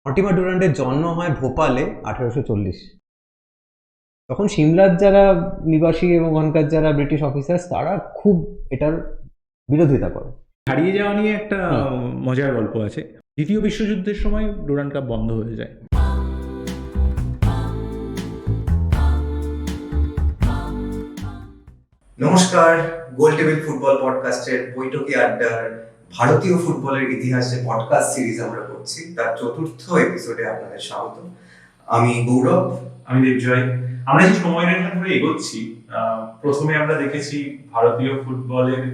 Mortimer ডুরান্টের জন্ম হয় ভোপালে 1840। তখন সিমলার যারা নিবাসী এবং ওখানকার যারা ব্রিটিশ অফিসার্স তারা খুব এটার বিরোধিতা করে। হারিয়ে যাওয়া নিয়ে একটা হুম। মজার গল্প আছে। দ্বিতীয় বিশ্বযুদ্ধের সময় ডুরান্ড কাপ বন্ধ হয়ে যায়। নমস্কার, গোল টেবিল ফুটবল পডকাস্টের বৈঠকি আড্ডার ভারতীয় ফুটবলের ইতিহাসে পডকাস্ট সিরিজ আমরা করছি তার চতুর্থ এপিসোডে আপনাদের স্বাগত। আমি গৌরব। আমি দেবজয়। আমরা যে সময়রেখা ধরে এগোচ্ছি, প্রথমে আমরা দেখেছি ভারতীয় ফুটবলের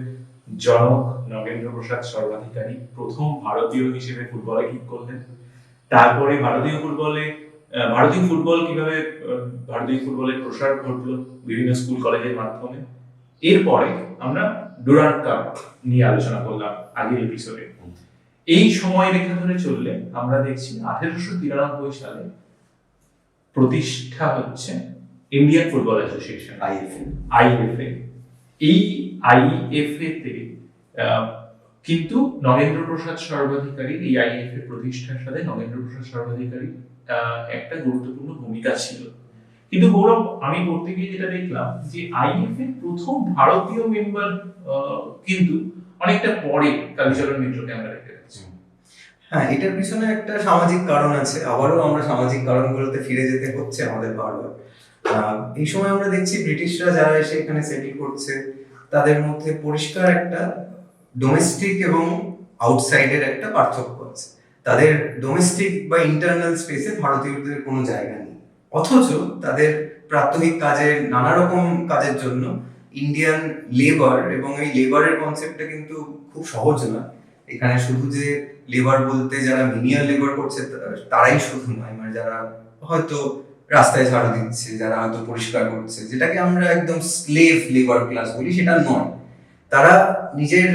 জনক নগেন্দ্র প্রসাদ সর্বাধিকারী প্রথম ভারতীয় হিসেবে ফুটবলে কিক করলেন। তারপরে ভারতীয় ফুটবল কিভাবে ভারতীয় ফুটবলের প্রসার ঘটলো বিভিন্ন স্কুল কলেজের মাধ্যমে। এরপরে আমরা ডুরান্ড কাপ নিয়ে আলোচনা করলাম আগের এপিসোডে। এই সময় রেখা ধরে চললে আমরা দেখছি 1893 সালে প্রতিষ্ঠা হচ্ছে ইন্ডিয়ান ফুটবল অ্যাসোসিয়েশন, আইএফএ। এই আইএফএ তে কিন্তু নগেন্দ্র প্রসাদ সর্বাধিকারী, এই আইএফএ প্রতিষ্ঠার সাথে নগেন্দ্র প্রসাদ সর্বাধিকারী একটা গুরুত্বপূর্ণ ভূমিকা ছিল। কিন্তু গৌরব, আমি পড়তে গিয়ে যেটা দেখলাম যে আইএফএ প্রথম ভারতীয় মেম্বার কিন্তু অনেকটা পরে কালীচরণ মিত্রকে আমরা দেখতে পাচ্ছি। হ্যাঁ, এটার পিছনে একটা সামাজিক কারণ আছে। আবারও আমরা সামাজিক কারণগুলোতে ফিরে যেতে হচ্ছে আমাদের বারবার। এই সময় আমরা দেখছি ব্রিটিশরা যারা এসে এখানে সেটেল করছে তাদের মধ্যে পরিষ্কার একটা ডোমেস্টিক এবং আউটসাইডের একটা পার্থক্য আছে। তাদের ডোমেস্টিক বা ইন্টারনাল স্পেসে ভারতীয়দের কোনো জায়গা নেই, অথচ তাদের প্রাত্যহিক কাজের নানা রকম কাজের জন্য ইন্ডিয়ান লেবার, এবং এই লেবারের কনসেপ্টটা কিন্তু খুব সহজ না। এখানে শুধু যে লেবার বলতে যারা মিনিয়াল লেবার করছে তারাই শুধু নয়, মানে যারা হয়তো রাস্তায় ঝাড়ু দিচ্ছে, যারা হয়তো পরিষ্কার করছে, যেটাকে আমরা একদম স্লেভ লেবার ক্লাস বলি, সেটা নয়। তারা নিজের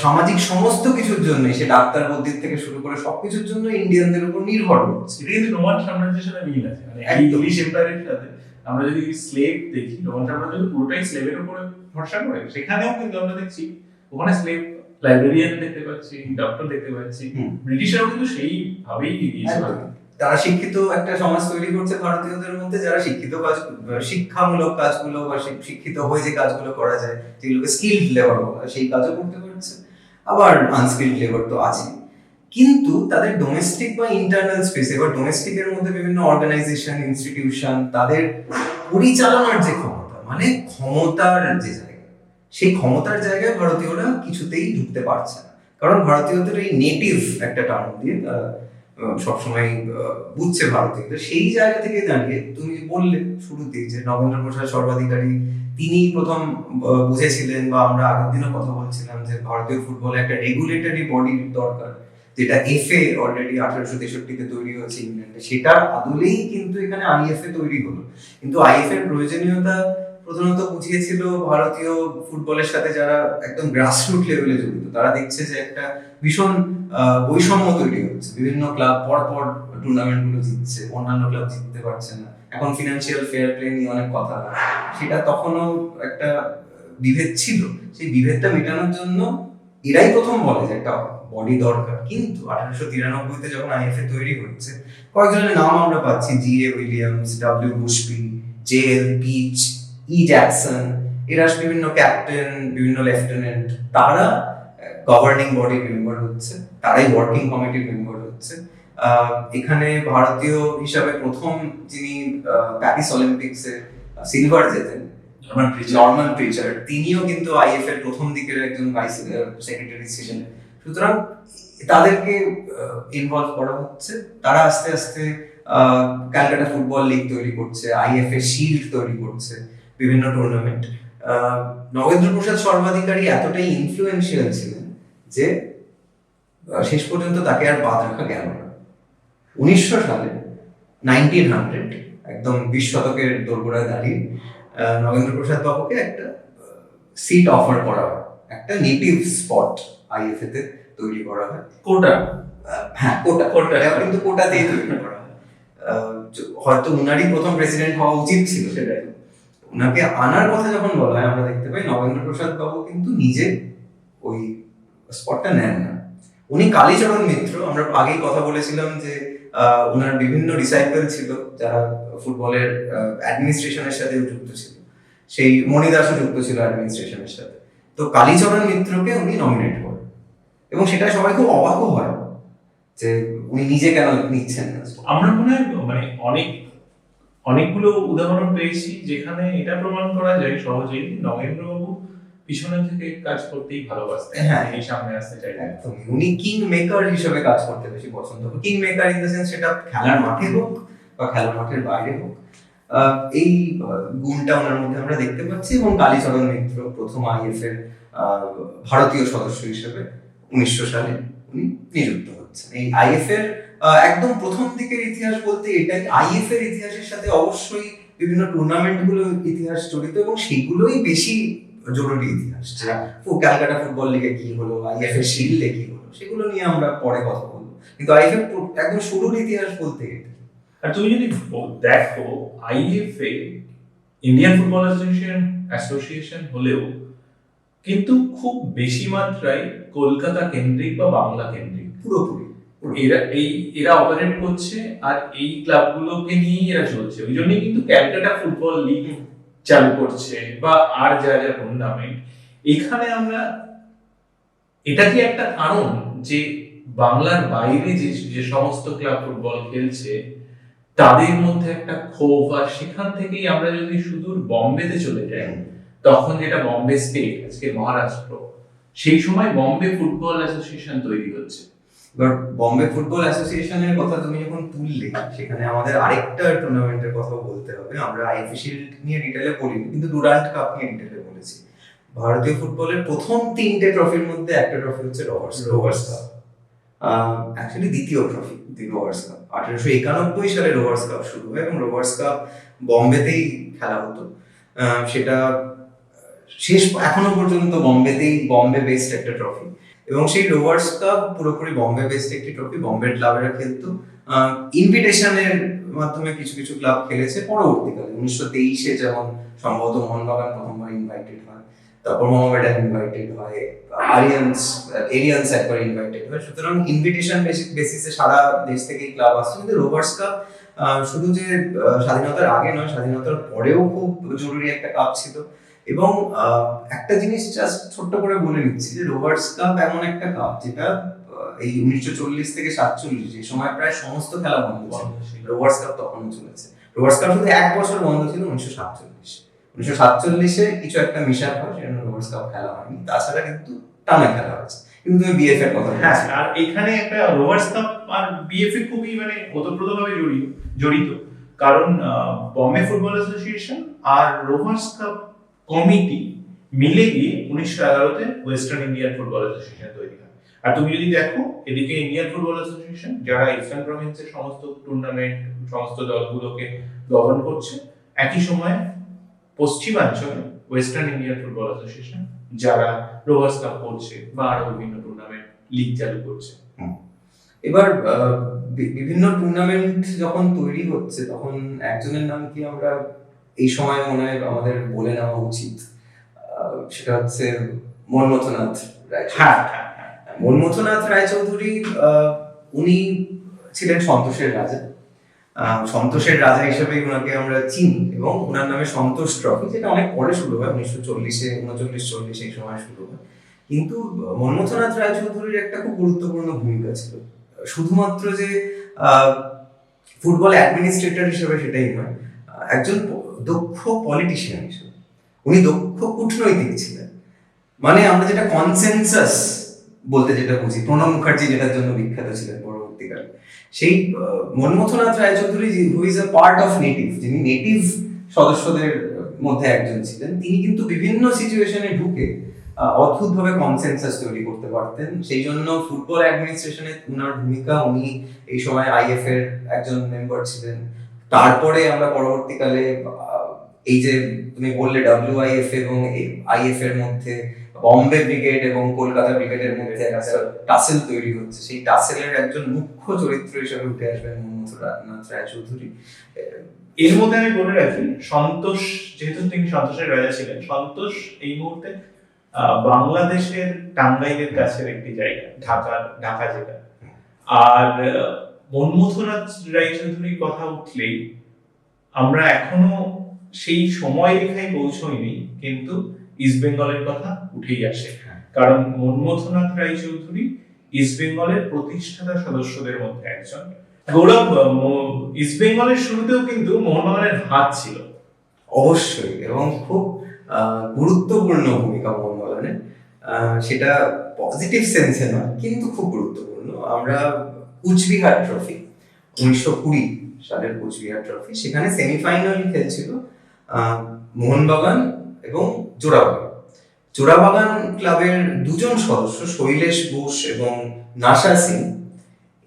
সামাজিক সমস্ত কিছুর জন্য, সে ডাক্তার বদ্যির থেকে শুরু করে সবকিছুর জন্য ইন্ডিয়ানদের উপর নির্ভর করছে। এটা কিন্তু রোমান সাম্রাজ্যের সাথে মিল আছে, মানে ইংলিশ এম্পায়ারের সাথে। আমরা যদি স্লেভ দেখি, রোমান সাম্রাজ্য পুরোটাই স্লেভের উপরে ভরসা করে। সেখানেও কিন্তু আমরা দেখছি ওখানে স্লেভ লাইব্রেরিয়ান দেখতে পাচ্ছি, ডক্টর দেখতে পাচ্ছি। ব্রিটিশরাও কিন্তু সেই ভাবেই দিয়েছে। তারা শিক্ষিত একটা সমাজ তৈরি করছে ভারতীয়দের মধ্যে, যারা শিক্ষিত কাজ, শিক্ষামূলক কাজগুলো বা শিক্ষিত হয়ে যে কাজগুলো করা যায়, যেগুলোকে স্কিলড লেবার বলা হয়, সেই কাজও করতে পারছে। আবার আনস্কিলড লেবার তো আছে। কিন্তু তাদের ডোমেস্টিক বা ইন্টারনাল স্পেসে, এবার ডোমেস্টিকের মধ্যে বিভিন্ন অর্গানাইজেশন, ইনস্টিটিউশন, তাদের পরিচালনার যে ক্ষমতা, মানে ক্ষমতার যে জায়গা, সেই ক্ষমতার জায়গায় ভারতীয়রা কিছুতেই ঢুকতে পারছে না। কারণ ভারতীয়দের এই নেটিভ একটা টার্ম দিয়ে তারা সবসময় বুঝছে ভারতীয়দের। সেই জায়গা থেকে দাঁড়িয়ে তুমি বললে শুরুতেই যে নগেন্দ্র প্রসাদ সর্বাধিকারী তিনি প্রথম বুঝেছিলেন, বা আমরা আগের দিনও কথা বলছিলাম যে ভারতীয় ফুটবলে একটা রেগুলেটরি বডির দরকার, যেটা এফএ অলরেডি 1863-তে তৈরি হয়েছে ইংল্যান্ডে, সেটা আদলেই কিন্তু এখানে আইএফএ তৈরি হলো। কিন্তু আইএফএ এর প্রয়োজনীয়তা প্রধানত বুঝিয়েছিল ভারতীয় ফুটবলের সাথে যারা একদম গ্রাসরুট লেভেলে জড়িত। তারা দেখছে যে একটা ভীষণ বৈষম্য তৈরি হচ্ছে, বিভিন্ন ক্লাব পরপর টুর্নামেন্ট গুলো জিতছে, অন্যান্য ক্লাব জিততে পারছে না। এখন ফিনান্সিয়াল ফেয়ার প্লে নিয়ে অনেক কথা হয়, সেটা তখনও একটা বিভেদ ছিল। সেই বিভেদটা মেটানোর জন্য এরাই প্রথম বলে যে একটা বডি দরকার। কিন্তু 1893-তে যখন আইএফএ তৈরি হচ্ছে, কয়েকজনের নাম আমরা পাচ্ছি: G A. Williams, W. Bushby, J L. Pitch, E. Jackson. এরা বিভিন্ন ক্যাপ্টেন, বিভিন্ন লেফটেন্যান্ট, তারা গভর্নিং বডির মেম্বার হচ্ছে, তারাই ওয়ার্কিং কমিটির মেম্বার হচ্ছে। এখানে ভারতীয় হিসাবে প্রথম যিনি প্যারিস অলিম্পিক্সে সিলভার জেতেন, নরম্যান প্রিচার্ড, তিনিও কিন্তু আইএফ এর প্রথম দিকের একজন ভাইস সেক্রেটারি ছিলেন। সুতরাং তাদেরকে ইনভলভ করা হচ্ছে। তারা আস্তে আস্তে ক্যালকাটা ফুটবল লিগ তৈরি করছে, আইএফএ শিল্ড তৈরি করছে, বিভিন্ন টুর্নামেন্ট। নগেন্দ্র প্রসাদ সর্বাধিকারী এতটাই ইনফ্লুয়েন্সিয়াল ছিলেন যে শেষ পর্যন্ত তাকে আর বাদ রাখা গেল না। 1900 সালে, 1900, একদম 20 শতকের দোরগোড়ায় দাঁড়িয়ে নগেন্দ্র প্রসাদ বাবুকে একটা সিট অফার করা হয়, একটা নেটিভ স্পট আইএফএ তে তৈরি করা হয়। কোটা, হ্যাঁ কোটা, কিন্তু কোটাতেই তৈরি করা হয়। হয়তো উনারই প্রথম প্রেসিডেন্ট হওয়া উচিত ছিল, সেটাই। ওনাকে আনার কথা যখন বলা হয়, আমরা দেখতে পাই নগেন্দ্র প্রসাদ বাবু কিন্তু নিজে ওই স্পটটা নেন না। উনি কালীচরণ মিত্র, আমরা আগেই কথা বলেছিলাম যে ওনার বিভিন্ন ডিসাইপল ছিল যারা ফুটবলের অ্যাডমিনিস্ট্রেশনের সাথে যুক্ত ছিল, সেই মণিদাসও যুক্ত ছিল অ্যাডমিনিস্ট্রেশনের সাথে। তো কালীচরণ মিত্রকে উনি নমিনেট করেন এবং সেটা সবাই খুব অবাকও হয় যে উনি নিজে কেন নিচ্ছেন না। আমরা মনে হয় মানে অনেকগুলো উদাহরণ পেয়েছি যেখানে এটা প্রমাণ করা যায় সহজেই নগেন্দ্রবাবু পিছনে থেকে কাজ করতেই ভালোবাসতেন, হ্যাঁ। এই সামনে আসতে চাইতেন। একদম, উনি কিং মেকার হিসেবে কাজ করতে বেশি পছন্দ করেন। King maker in the sense সেটা খেলার মাঠে হোক বা খেলার মাঠের বাইরে হোক, এই গুণটা ওনার মধ্যে আমরা দেখতে পাচ্ছি। এবং কালীচরণ মিত্র প্রথম আইএফ এর ভারতীয় সদস্য হিসেবে 1900 সালে উনি নিযুক্ত হচ্ছেন। এই আইএফ এর একদম প্রথম দিকের ইতিহাস বলতে এটাই, আইএফ এর ইতিহাসের সাথে অবশ্যই বিভিন্ন টুর্নামেন্ট গুলো ইতিহাস জড়িত এবং সেগুলোই বেশি জরুরি ইতিহাস। ক্যালকাটা ফুটবল লিগে কি হলো, আইএফ এর শিল্ডে কি হলো, সেগুলো নিয়ে আমরা পরে কথা বলবো, কিন্তু আইএফ এর একদম শুরুর ইতিহাস বলতে এটা। আর তুমি যদি দেখো আইএফএ ইন্ডিয়ান ফুটবল অ্যাসোসিয়েশন হলেও কিন্তু খুব বেশি মাত্রায় কলকাতা কেন্দ্রিক বা বাংলা কেন্দ্রিক পুরোপুরি এরা অপারেট করছে আর এই ক্লাবগুলোকে নিয়েই এরা চলছে। ওই জন্যই কিন্তু ক্যালকাটা ফুটবল লিগ চালু করছে বা আর যা যা টুর্নামেন্ট। এখানে আমরা এটা কি একটা কারণ যে বাংলার বাইরে যে সমস্ত ক্লাব ফুটবল খেলছে তাদের মধ্যে একটা ক্ষোভ, আর সেখান থেকেই আমরা যদি সুদূর বম্বেতে চলে যাই, তখন যেটা বম্বে স্টেট আজকে মহারাষ্ট্র, সেই সময় বম্বে ফুটবল অ্যাসোসিয়েশন তৈরি হচ্ছে। এবার বম্বে ফুটবল অ্যাসোসিয়েশনের কথা তুমি যখন তুললে, সেখানে আমাদের আরেকটা টুর্নামেন্টের কথা বলতে হবে। আমরা আইএফএ শিল্ড নিয়ে ডিটেলে বলিনি, কিন্তু ডুরান্ট কাপ নিয়ে ডিটেলে বলেছি। ভারতীয় ফুটবলের প্রথম 3টে ট্রফির মধ্যে একটা ট্রফি হচ্ছে রোভার্স কাপ। অ্যাকচুয়ালি দ্বিতীয় ট্রফি রোভার্স কাপ। 1891 সালে রোভার্স কাপ শুরু হয় এবং রোভার্স কাপ বম্বেতেই খেলা হতো। সেটা এখনো পর্যন্ত বম্বে বেসড একটা ট্রফি, এবং সেই রোভার্স কাপ পুরোপুরি বম্বে বেসড একটি ট্রফি। বম্বের ক্লাবেরা খেলতো, ইনভিটেশনের মাধ্যমে কিছু কিছু ক্লাব খেলেছে। পরবর্তীকালে 1923-এ যেমন সম্ভবত মোহনবাগান প্রথমবার ইনভাইটেড হয়, তারপর মোহামেডান ইনভাইটেড হয়, এরিয়ান্স একবার ইনভাইটেড হয়। সুতরাং ইনভিটেশন বেসিসে সারা দেশ থেকেই ক্লাব আসছে। কিন্তু রোভার্স কাপ শুধু যে স্বাধীনতার আগে নয়, স্বাধীনতার পরেও খুব জরুরি একটা কাপ ছিল। এবং একটা জিনিস জাস্ট ছোট্ট করে বলে নিচ্ছি যে রোভার্স কাপ এমন একটা কাপ যেটা এই 1940 থেকে 47, যে সময় প্রায় সমস্ত খেলা বন্ধ ছিল, রোভার্স কাপ তখনও চলেছে। রোভার্স কাপ শুধু 1 বছর বন্ধ ছিল 1947-এ কিছু একটা মিশাপ হয়, সেজন্য রোভার্স কাপ খেলা হয়নি। তাছাড়া কিন্তু টানা খেলা হয়েছে। কিন্তু তুমি বিএফ এর কথা হ্যাঁ, আর এখানে একটা রোভার্স কাপ আর বিএফএ খুবই মানে ওতপ্রোতভাবে জড়িত, কারণ বম্বে ফুটবল অ্যাসোসিয়েশন আর রোভার্স কাপ কমিটি মিলে গিয়ে 1911-তে ওয়েস্টার্ন ইন্ডিয়ান ফুটবল অ্যাসোসিয়েশন তৈরি হয়। আর তুমি যদি দেখো এদিকে ইন্ডিয়ান ফুটবল অ্যাসোসিয়েশন যারা ইস্টার্ন প্রভিন্সের সমস্ত টুর্নামেন্ট সমস্ত দলগুলোকে গভর্ন করছে, একই সময়ে পশ্চিমাঞ্চলে ওয়েস্টার্ন ইন্ডিয়ান ফুটবল অ্যাসোসিয়েশন যারা রোভার্স কাপ করছে বা আরো বিভিন্ন টুর্নামেন্ট লিগ চালু করছে। এবার বিভিন্ন টুর্নামেন্ট যখন তৈরি হচ্ছে, তখন একজনের নাম কি আমরা এই সময় মনে হয় আমাদের বলে নেওয়া উচিত, সেটা হচ্ছে মনমথনাথ রায়চৌধুরী। মনমথনাথ রায়চৌধুরী উনি ছিলেন সন্তোষের রাজা। সন্তোষের রাজা হিসেবে ওনাকে আমরা চিনি, এবং ওনার নামে সন্তোষ ট্রফি, যেটা অনেক পরে শুরু হয়, 1940-এ 39-40 এই সময় শুরু হয়। কিন্তু মনমথনাথ রায়চৌধুরীর একটা খুব গুরুত্বপূর্ণ ভূমিকা ছিল। শুধুমাত্র যে ফুটবল অ্যাডমিনিস্ট্রেটর হিসেবে সেটাই নয়, একজন দক্ষ পলিটিশিয়ান হিসেবে উনি দক্ষ কূটনৈতিক ছিলেন। মানে আমরা যেটা কনসেনসাস বলতে যেটা বুঝি, প্রণব মুখার্জি যেটার জন্য বিখ্যাত ছিলেন পরবর্তীকালে, সেই Manmathanath Raychaudhuri who is a part of native, যিনি নেটিভ সদস্যদের মধ্যে একজন ছিলেন, তিনি কিন্তু বিভিন্ন সিচুয়েশনে ঢুকে অদ্ভুতভাবে কনসেনসাস তৈরি করতে পারতেন। সেই জন্য ফুটবল অ্যাডমিনিস্ট্রেশনে উনার ভূমিকা, উনি এই সময় আইএফ এর একজন মেম্বার ছিলেন। তারপরে আমরা পরবর্তীকালে এই যে তুমি বললে WIF এবং আইএফ এর মধ্যে বম্বে ব্রিগেড এবং কলকাতা ব্রিগেডের মধ্যে একটা টাসেল তৈরি হচ্ছে, সেই টাসেলের একজন মুখ্য চরিত্র হিসেবে উঠে আসবেন মনমথনাথ রায়চৌধুরী। এর মধ্যে আমি বলে রাখি, সন্তোষ যেহেতু তিনি সন্তোষের রাজা ছিলেন, সন্তোষ এই মুহূর্তে বাংলাদেশের টাঙ্গাইলের কাছের একটি জায়গা, ঢাকা জেলা। আর মনমথনাথ রায়চৌধুরীর কথা উঠলেই আমরা এখনো সেই সময় রেখায় পৌঁছইনি, কিন্তু ইস্ট বেঙ্গলের কথা উঠেই আসে। কারণ মনমথনাথ রায়চৌধুরী ইস্ট বেঙ্গলের প্রতিষ্ঠাতা সদস্যদের মধ্যে একজন। গৌরব, ইস্ট বেঙ্গলের শুরুতেও কিন্তু মোহনবাগানের হাত ছিল। অবশ্যই, এবং খুব গুরুত্বপূর্ণ ভূমিকা মোহনবাগানের। সেটা পজিটিভ সেন্সে নয়, কিন্তু খুব গুরুত্বপূর্ণ। আমরা কুচবিহার ট্রফি, 1920 সালের কুচবিহার ট্রফি, সেখানে সেমিফাইনাল খেলছিল মোহনবাগান এবং জোড়াবাগান ক্লাবের দুজন সদস্য, শৈলেশ বোস এবং নাসা সিং,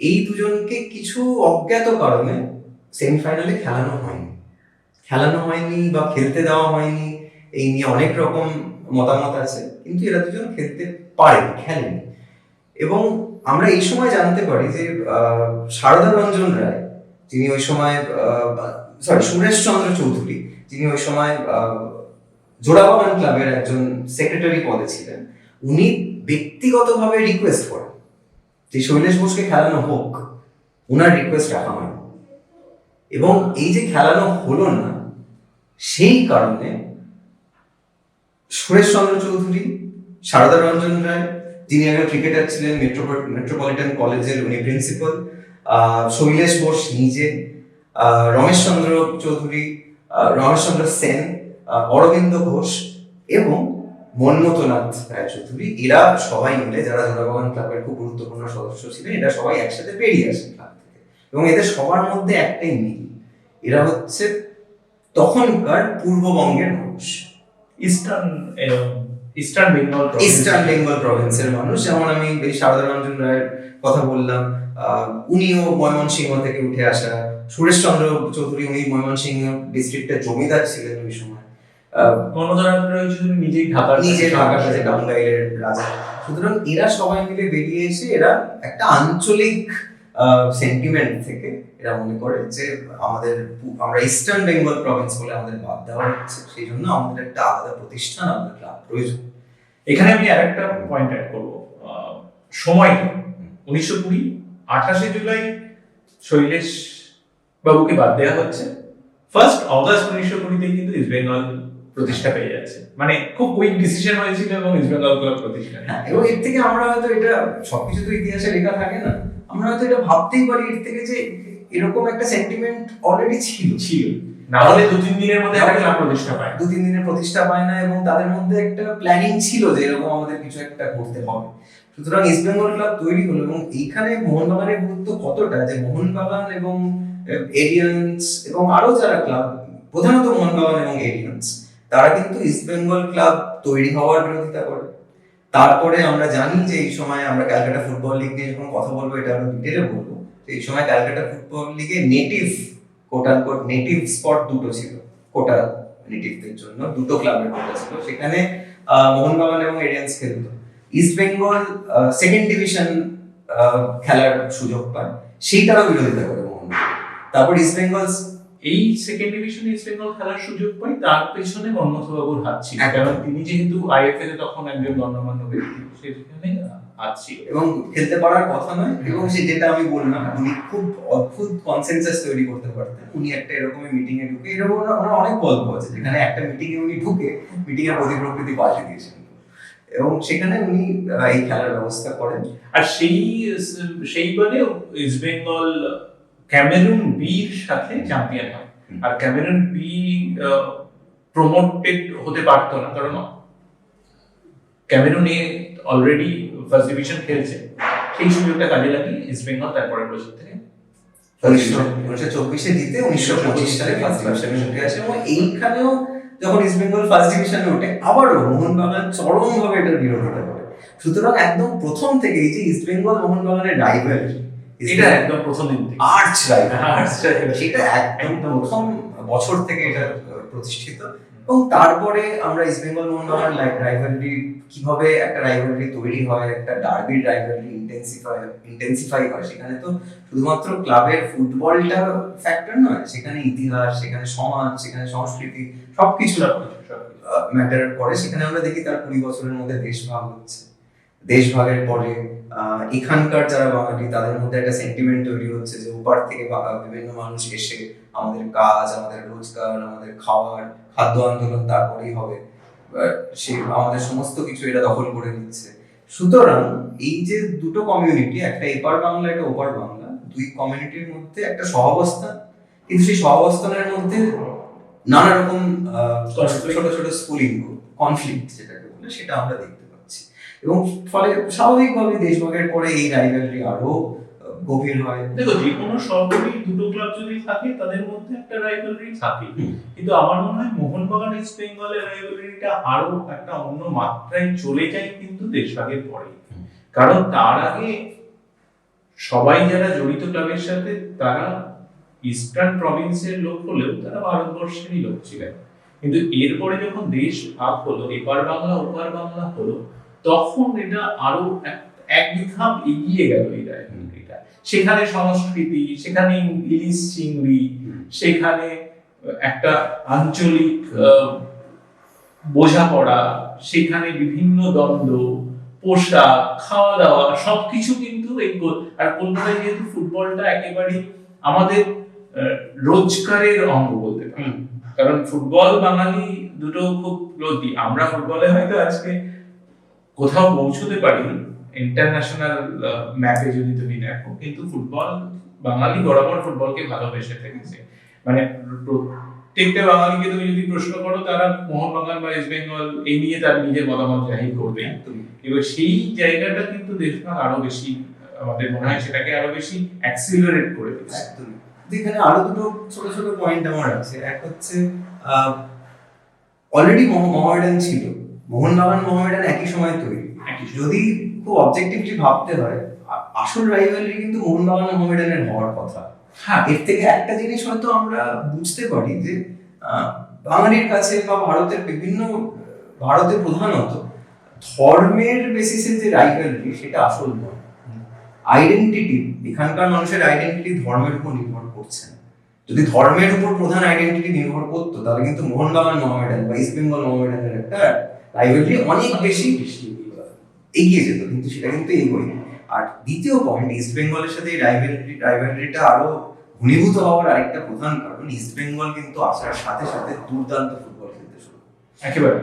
এই দুজনকে কিছু অজ্ঞাত কারণে সেমিফাইনালে খেলানো হয়নি বা খেলতে দেওয়া হয়নি। এই নিয়ে অনেক রকম মতামত আছে, কিন্তু এরা দুজন খেলতে খেলেনি। এবং আমরা এই সময় জানতে পারি যে সারদা রঞ্জন রায়, যিনি ওই সময় সুরেশ চন্দ্র চৌধুরী, যিনি ওই সময় জোড়াবাগান ক্লাবের একজন সেক্রেটারি পদে ছিলেন, উনি ব্যক্তিগতভাবে রিকোয়েস্ট করেন যে শৈলেশ বোসকে খেলানো হোক। ওনার রিকোয়েস্ট রাখা হয়, এবং এই যে খেলানো হলো না, সেই কারণে সুরেশ চন্দ্র চৌধুরী, সারদা রঞ্জন রায়, যিনি একজন ক্রিকেটার ছিলেন, মেট্রোপলিটন কলেজের উনি প্রিন্সিপাল, শৈলেশ বোস নিজে, রমেশচন্দ্র চৌধুরী, রমেশচন্দ্র সেন, অরবিন্দ ঘোষ এবং মনমথনাথ রায়চৌধুরী, এরা সবাই মিলে, যারা জোড়াবাগান ক্লাবের খুব গুরুত্বপূর্ণ সদস্য ছিলেন, এরা সবাই একসাথে বেরিয়ে আসেন ক্লাব থেকে। এবং এদের সবার মধ্যে একটাই মিল, এরা হচ্ছে তখনকার পূর্ববঙ্গের মানুষ, ইস্টার্ন বেঙ্গল প্রভিন্সের মানুষ। যেমন আমি এই সারদা রঞ্জন রায়ের কথা বললাম, উনিও ময়মনসিংহ থেকে উঠে আসা। সুরেশ চন্দ্র চৌধুরী, উনি ময়মনসিংহ ডিস্ট্রিক্টের জমিদার ছিলেন ওই সময়। নিজেই ঢাকার কাছে টাঙ্গাইলের রাজা। সুতরাং এরা সবাই মিলে বেরিয়ে এসে এরা একটা আঞ্চলিক সেন্টিমেন্ট থেকে এরা মনে করে যে আমরা ইস্টার্ন বেঙ্গল প্রভিন্স বলে আমাদের বাদ দেওয়া হচ্ছে, সেই জন্য আমাদের একটা আলাদা প্রতিষ্ঠান, আমাদের ক্লাব প্রয়োজন। এখানে আমি আরেকটা পয়েন্ট অ্যাড করবো, সময়টা 1920, 28 জুলাই শৈলেশ বাবুকে বাদ দেওয়া হচ্ছে। 1 অগস্ট 1920 কিন্তু ইস্ট বেঙ্গল প্রতিষ্ঠা পেয়ে যাচ্ছে। মানে খুব কুইক ডিসিশন হয়েছিল এবং ইস্ট বেঙ্গল ক্লাব প্রতিষ্ঠা। এবং এর থেকে আমরা হয়তো এটা, সবকিছু তো ইতিহাসে লেখা থাকে না, আমরা হয়তো এটা ভাবতেই পারি এর থেকে যে এরকম একটা সেন্টিমেন্ট অলরেডি ছিল। না হলে 2-3 দিনের মধ্যে একটা ক্লাব প্রতিষ্ঠা পায়, 2-3 দিনের প্রতিষ্ঠা পায় না, এবং তাদের মধ্যে একটা প্ল্যানিং ছিল যে এরকম আমাদের কিছু একটা করতে হবে। সুতরাং ইস্ট বেঙ্গল ক্লাব তৈরি হলো, এবং এইখানে মোহনবাগানের গুরুত্ব কতটা, যে মোহনবাগান এবং এরিয়ান্স এবং আরো যারা ক্লাব, প্রধানত মোহনবাগান এবং এরিয়ান্স, তারা কিন্তু ইস্ট বেঙ্গল ক্লাব তৈরি হওয়ার বিরোধিতা করে। তারপরে আমরা জানি যে এই সময় আমরা ক্যালকাটা ফুটবল লিগ নিয়ে যখন কথা বলবো, এটা আমরা ডিটেলে বলবো, এই সময় ক্যালকাটা ফুটবল লিগে নেটিভ স্পট দুটো ছিল, কোটা নেটিভদের জন্য 2টো ক্লাবের কোটা ছিল, সেখানে মোহনবাগান এবং এরিয়ান্স খেলতো। ইস্ট বেঙ্গল সেকেন্ড ডিভিশন খেলার সুযোগ পায়, সেইটারও বিরোধিতা করে মোহনবাগান। তারপর ইস্ট বেঙ্গল এই সেকেন্ড ডিভিশনে ইস্ট বেঙ্গল খেলার সুযোগ পায়, তার পেছনে মন্মথবাবুর হাত ছিল, কারণ তিনি যেহেতু আইএফএ তে তখন একজন গণ্যমান্য ব্যক্তি, সেখানে হাত ছিল এবং খেলতে পারার কথা নয়। এবং সে যেটা আমি বললাম, উনি খুব অদ্ভুত কনসেনসাস তৈরি করতে পারতেন। উনি একটা এরকমই মিটিং এ ঢুকে, এরকম ওনার অনেক গল্প আছে যেখানে একটা মিটিং এ উনি ঢুকে মিটিং এর প্রতি প্রকৃতি পাল্টে দিয়েছেন, এবং সেখানে উনি এই খেলার ব্যবস্থা করেন। আর সেইবারে ইস্ট বেঙ্গল ক্যামেরুন বির সাথে চ্যাম্পিয়ন হয়। আর ক্যামেরুন বি প্রমোটেড হতে পারতো না, কারণ ক্যামেরুনে অলরেডি ফার্স্ট ডিভিশন খেলছে। সেই সুযোগটা কাজে লাগিয়ে ইস্ট বেঙ্গল তারপরের বছর থেকে 1924 জিতে 1925 সালে ফার্স্ট ডিভিশনে উঠে আসে। এবং এইখানেও যখন ইস্ট বেঙ্গল ফার্স্ট ডিভিশনে ওঠে, আবারও মোহনবাগান চরমভাবে এটার বিরোধিতা করে। সুতরাং একদম প্রথম থেকে এই যে ইস্ট বেঙ্গল মোহনবাগানের রাইভালরি, এটা একদম প্রথম দিন থেকে আর্চ রাইভালরি, সেটা একদম প্রথম বছর থেকে এটা প্রতিষ্ঠিত। এবং তারপরে আমরা ইস্ট বেঙ্গল মোহনবাগান রাইভালরি, কিভাবে একটা রাইভালরি তৈরি হয়, একটা ডার্বির রাইভালরি ইন্টেন্সিফাই হয়, সেখানে তো শুধুমাত্র ক্লাবের ফুটবলটা ফ্যাক্টর নয়, সেখানে ইতিহাস, সেখানে সমাজ, সেখানে সংস্কৃতি, সবকিছু ম্যাটার করে, সেখানে আমরা দেখি তার 20 বছরের মধ্যে দেশভাগ হচ্ছে। দেশভাগের পরে এখানকার যারা বাঙালি তাদের মধ্যে একটা সেন্টিমেন্ট তৈরি হচ্ছে যে ওপার থেকে বিভিন্ন মানুষ এসে আমাদের কাজ, আমাদের রোজগার, আমাদের খাওয়ার, খাদ্য আন্দোলন তারপরেই হবে, সে আমাদের সমস্ত কিছু এরা দখল করে নিচ্ছে। সুতরাং এই যে দুটো কমিউনিটি, একটা এপার বাংলা একটা ওপার বাংলা, দুই কমিউনিটির মধ্যে একটা সহাবস্থান, কিন্তু সেই সহাবস্থানের মধ্যে নানা রকম ছোট ছোট স্কুলিং কনফ্লিক্ট যেটাকে বলে সেটা আমরা দেখতে পাচ্ছি। এবং ফলে স্বাভাবিকভাবে দেশভাগের পরে এই রাইভালরি আরো গভীর হয়। দেখো, যে কোনো শহরেই দুটো ক্লাব যদি থাকে তাদের মধ্যে একটা রাইভালরি থাকে, কিন্তু আমার মনে হয় মোহনবাগান ইস্ট বেঙ্গলের রাইভালরিটা আরো একটা অন্য মাত্রায় চলে যায় কিন্তু দেশভাগের পরে। কারণ তার আগে সবাই যারা জড়িত ক্লাবের সাথে তারা ইস্টার্ন প্রভিন্সের লোক হলেও তারা ভারতবর্ষেরই লোক ছিলেন, কিন্তু এরপরে যখন দেশ ভাগ হলো, এপার বাংলা ওপার বাংলা হলো, তখন এটা আরো এক ধাপ এগিয়ে গেল এই রাইভালরিটা। সেখানে সংস্কৃতি, সেখানে ইলিশ চিংড়ি, সেখানে একটা আঞ্চলিক বোঝাপড়া, সেখানে বিভিন্ন দ্বন্দ্ব, পোশাক, খাওয়া দাওয়া সবকিছু কিন্তু এই আর কলকাতায় যেহেতু ফুটবলটা একেবারে আমাদের রোজগারের অঙ্গ বলতে পারি, কারণ ফুটবল বাঙালি দুটো খুব ক্লোজলি। আমরা ফুটবলে হয়তো আজকে কোথাও পৌঁছতে পারিনি ইন্টারন্যাশনাল ম্যাপে যদি তুমি দেখো, কিন্তু ফুটবল বাঙালি বরাবর ফুটবলকে ভালোবেসে থেকেছে। মানে প্রত্যেকটা বাঙালিকে তুমি যদি প্রশ্ন করো, তারা মোহনবাগান বা ইস্ট বেঙ্গল এই নিয়ে তার নিজের মতামত জাহির করবে। এবার সেই জায়গাটা কিন্তু দেশভাগ আরো বেশি, আমাদের মনে হয় সেটাকে আরো বেশি অ্যাক্সিলারেট করে দিচ্ছে। এখানে আরো দুটো ছোট ছোট পয়েন্ট আমার আছে। এক হচ্ছে অলরেডি মোহামেডান ছিল, মোহনবাগান মোহামেডান একই সময় তৈরি। যদি খুব অবজেক্টিভলি ভাবতে হয়, আসল রাইভালরি কিন্তু মোহনবাগান মোহামেডানের হওয়ার কথা। হ্যাঁ, এর থেকে একটা জিনিস হয়তো আমরা বুঝতে পারি যে বাঙালির কাছে বা ভারতে প্রধানত ধর্মের বেসিসে যে রাইভালরি সেটা আসল নয়। আইডেন্টিটি, এখানকার মানুষের আইডেন্টিটি ধর্মের উপর নির্ভর করছে না। যদি ধর্মের উপর প্রধান আইডেন্টিটি নির্ভর করতো তাহলে কিন্তু মোহনবাগান মোহামেডান বা ইস্ট বেঙ্গল মোহামেডানের একটা রাইভালরি অনেক বেশি এগিয়ে যেত, কিন্তু সেটা কিন্তু এগোয়। আর দ্বিতীয় পয়েন্ট, ইস্ট বেঙ্গলের সাথে এই রাইভালরিটা আরো ঘনীভূত হওয়ার আরেকটা প্রধান কারণ, ইস্ট বেঙ্গল কিন্তু আসার সাথে সাথে দুর্দান্ত ফুটবল খেলতে শুরু। একেবারে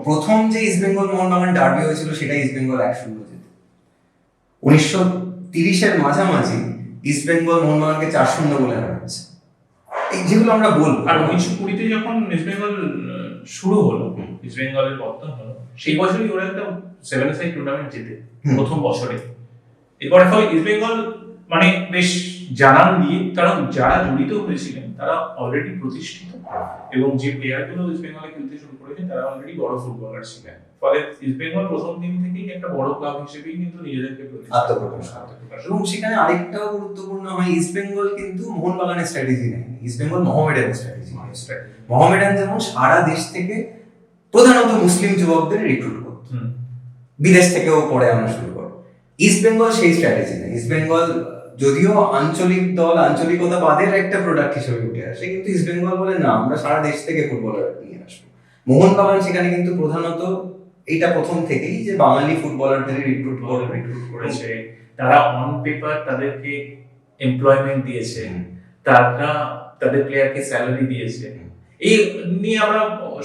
প্রথম যে ইস্ট বেঙ্গল মোহনবাগান ডার্বি হয়েছিল সেটা ইস্ট বেঙ্গল 1-0 জিতে। 1930-এর মাঝামাঝি ইস্ট বেঙ্গল মোহনবাগানকে 4-0 বলে হারাচ্ছে। এই যেগুলো আমরা বলবো। আর 1920-তে যখন ইস্ট বেঙ্গল শুরু হলো, ইস্ট বেঙ্গলের পতন হলো, সেই বছরই ওরা একটা 7-a টুর্নামেন্ট জেতে প্রথম বছরে। এরপরে ফলে ইস্ট বেঙ্গল মানে বেশ জানান দিয়ে, কারণ যারা জড়িত হয়েছিলেন তারা অলরেডি প্রতিষ্ঠিত, এবং যে প্লেয়ারগুলো ইস্ট বেঙ্গলে খেলতে শুরু করেছেন তারা অলরেডি বড় ফুটবলার ছিলেন। ফলে ইস্ট বেঙ্গল প্রথম দিন থেকেই একটা বড় ক্লাব হিসেবেই কিন্তু নিজেদেরকে আত্মপ্রকাশ। এবং সেখানে আরেকটাও গুরুত্বপূর্ণ হয়, ইস্ট বেঙ্গল কিন্তু মোহনবাগানের স্ট্র্যাটেজি নেয়, ইস্ট বেঙ্গল মোহামেডানের স্ট্র্যাটেজি। মোহামেডান যেমন সারা দেশ থেকে প্রধানত মুসলিম যুবকদের রিক্রুট করত, বিদেশ থেকেও পরে আনা শুরু করে। ইস্ট বেঙ্গল সেই স্ট্র্যাটেজি নেই। ইস্ট বেঙ্গল যদিও আঞ্চলিক দল, আঞ্চলিকতা বাদের একটা প্রোডাক্ট হিসেবে উঠে আসে, কিন্তু ইস্ট বেঙ্গল বলে না, আমরা সারা দেশ থেকে ফুটবলার নিয়ে আসবো। মোহনবাগান সেখানে কিন্তু প্রধানত এটা প্রথম থেকেই যে বাঙালি ফুটবলারদের রিক্রুট করেছে, তারা অন পেপার তাদেরকে এমপ্লয়মেন্ট দিয়েছে, তারা তাদের প্লেয়ারকে স্যালারি দিয়েছে। এই নিয়ে আমরা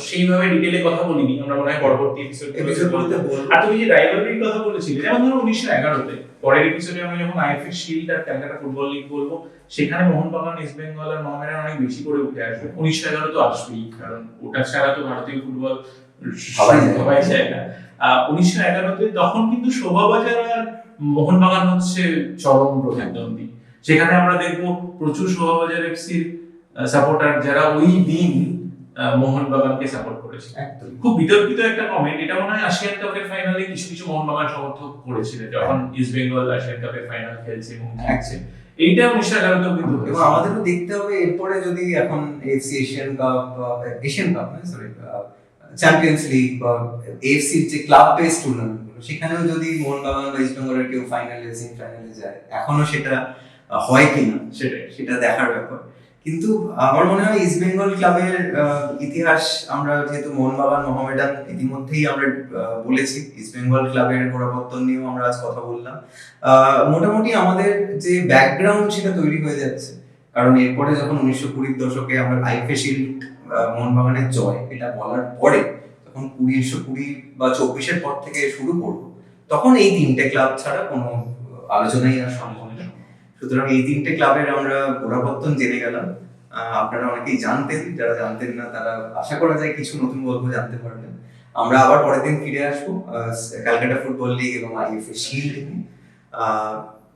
সেইভাবে ডিটেইলে কথা বলিনি, আমরা মনে হয় পরবর্তী এপিসোডগুলোতে বলবো। আর তুমি যে রাইভালরির কথা বলেছিলে, যেমন ধরো 1911-তে, পরের এপিসোডে আমরা যখন আইএফএ শিল্ড আর ক্যালকাটা ফুটবল লিগ বলবো, সেখানে মোহনবাগান, ইস্ট বেঙ্গল আর মোহামেডান অনেক বেশি করে উঠে আসবে। 1911 তো আসবেই, কারণ ওটা ছাড়া তো ভারতীয় ফুটবল সবাই চায় না। 1911-তে তখন কিন্তু শোভাবাজার আর মোহনবাগান হচ্ছে চরম প্রতিদ্বন্দ্বী। সেখানে আমরা দেখবো প্রচুর শোভাবাজার এফসির সাপোর্টার যারা ওই দিন মোহনবাগানকে সাপোর্ট করেছে। খুব বিতর্কিত একটা কমেন্ট, এটা মনে হয় এশিয়ান কাপের ফাইনালে কিছু কিছু মোহনবাগান সমর্থক করেছিলেন যখন ইস্ট বেঙ্গল এশিয়ান কাপের ফাইনাল খেলছে এবং জিতছে। এইটা 1911-তেও কিন্তু। এবং আমাদেরও দেখতে হবে এরপরে যদি এখন FC Asian cup champions league বা এফসির যে ক্লাব বেস টুর্নামেন্ট গুলো, সেখানেও যদি মোহনবাগান বা ইস্ট বেঙ্গলের কেউ ফাইনালে, সেমিফাইনালে যায়, এখনো সেটা হয় কিনা সেটা দেখার ব্যাপার। কিন্তু আমার মনে হয় ইস্ট বেঙ্গল ক্লাবের ইতিহাস, আমরা যেহেতু মোহনবাগান মোহামেডান ইতিমধ্যেই আমরা বলেছি, ইস্ট বেঙ্গল ক্লাবের গোড়াপত্তন নিয়েও আমরা আজ কথা বললাম। মোটামুটি আমাদের যে ব্যাকগ্রাউন্ড সেটা তৈরি হয়ে যাচ্ছে, কারণ এরপরে যখন 1920-র দশকে আমরা আইএফএ শিল্ড মোহনবাগানের জয় এটা বলার পরে, তখন 1920 বা 24-এর পর থেকে শুরু করবো, তখন এই তিনটে ক্লাব ছাড়া কোনো আলোচনাই আর সম্ভব নয়। সুতরাং এই তিনটে ক্লাবের আমরা গোড়াপত্তন জেনে গেলাম। আপনারা অনেকেই জানতেন, যারা জানতেন না তারা আশা করা যায় কিছু নতুন গল্প জানতে পারবেন। আমরা আবার পরের দিন ফিরে আসবো ক্যালকাটা ফুটবল লিগ এবং আইএফএ শিল্ড নিয়ে।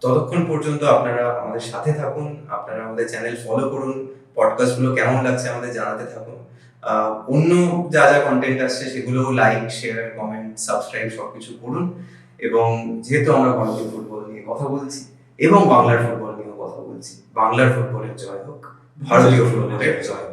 ততক্ষণ পর্যন্ত আপনারা আমাদের সাথে থাকুন, আপনারা আমাদের চ্যানেল ফলো করুন, পডকাস্টগুলো কেমন লাগছে আমাদের জানাতে থাকুন। অন্য যা যা কন্টেন্ট আসছে সেগুলো লাইক, শেয়ার, কমেন্ট, সাবস্ক্রাইব সবকিছু করুন। এবং যেহেতু আমরা ভারতীয় ফুটবল নিয়ে কথা বলছি এবং বাংলার ফুটবল নিয়েও কথা বলছি, বাংলার ফুটবলের জয় হোক, ভারতীয় ফুটবলের জয় হোক।